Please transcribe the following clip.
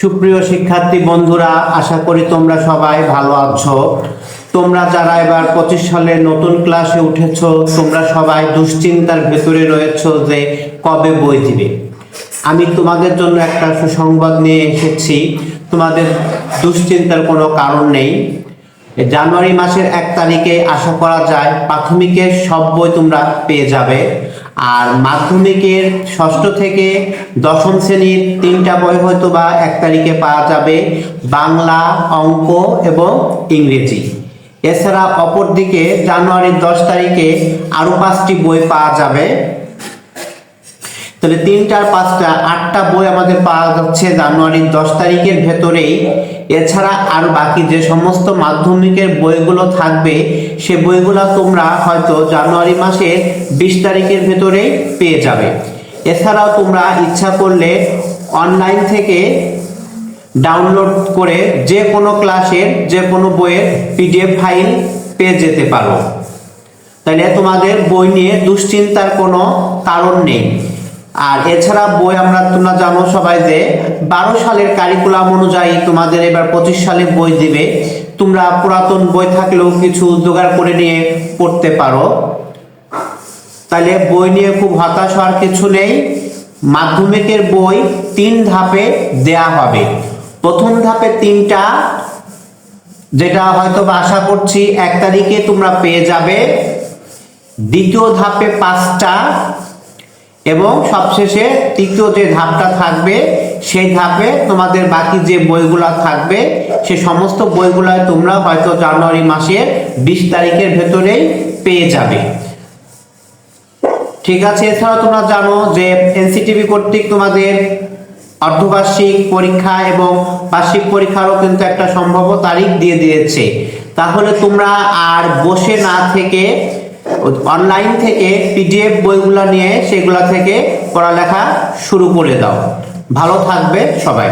সুপ্রিয় শিক্ষার্থী বন্ধুরা, আশা করি তোমরা সবাই ভালো আছো। তোমরা যারা এবার 25 সালে নতুন ক্লাসে উঠেছো, তোমরা সবাই দুশ্চিন্তার ভেতরে রয়েছো যে কবে বই দিবে। আমি তোমাদের জন্য একটা সুসংবাদ নিয়ে এসেছি। তোমাদের দুশ্চিন্তার কোনো কারণ নেই। জানুয়ারি মাসের 1 তারিখে আশা করা যায় প্রাথমিকের সব বই তোমরা পেয়ে যাবে। আর মাধ্যমিকের 6ষ্ঠ থেকে 10ম শ্রেণীর 3টা বই হয়তো বা 1 তারিখে পাওয়া যাবে, বাংলা, অঙ্ক এবং ইংরেজি। এছাড়া অপরদিকে জানুয়ারির 10 তারিখে আরো 5টি বই পাওয়া যাবে। তাহলে 3টা আর 5টা 8টা বই আমাদের পাওয়া যাচ্ছে জানুয়ারির 10 তারিখের ভেতরেই। এছাড়া আর বাকি যে সমস্ত মাধ্যমিকের বইগুলো থাকবে সে বইগুলো তোমরা হয়তো জানুয়ারি মাসের 20 তারিখের ভেতরেই পেয়ে যাবে। এছাড়াও তোমরা ইচ্ছা করলে অনলাইন থেকে ডাউনলোড করে যে কোনো ক্লাসের যে কোনো বইয়ের পিডিএফ ফাইল পেয়ে যেতে পারো। তাহলে তোমাদের বই নিয়ে দুশ্চিন্তার কোনো কারণ নেই। আর এছাড়া বই তোমরা জানো সবাই যে 12 সালের কারিকুলাম অনুযায়ী তোমাদের এবার 25 সালে বই দিবে। তোমরা পুরাতন বই থাকলেও কিছু জোগাড় করে নিয়ে পড়তে পারো। তাহলে বই নিয়ে খুব হতাশ হওয়ার কিছু নেই। মাধ্যমিকের বই 3 ধাপে দেয়া হবে। প্রথম ধাপে 3টা, যেটা হয়তো আশা করছি 1 তারিখে তোমরা পেয়ে যাবে। দ্বিতীয় ধাপে 5টা এবং সবশেষে তৃতীয় যে ধাপটা থাকবে সেই ধাপে তোমাদের বাকি যে বইগুলো থাকবে সে সমস্ত বইগুলো তোমরা হয়তো জানুয়ারি মাসের 20 তারিখের ভেতরেই পেয়ে যাবে। ঠিক আছে। এছাড়া তোমরা জানো যে এনসিটিভি কর্তৃক তোমাদের অর্ধবার্ষিক পরীক্ষা এবং বার্ষিক পরীক্ষারও কিন্তু একটা সম্ভাব্য তারিখ দিয়ে দিয়েছে। তাহলে তোমরা আর বসে না থেকে অনলাইন থেকে পিডিএফ বইগুলো নিয়ে সেগুলা থেকে পড়ালেখা শুরু করে দাও। ভালো থাকবে সবাই।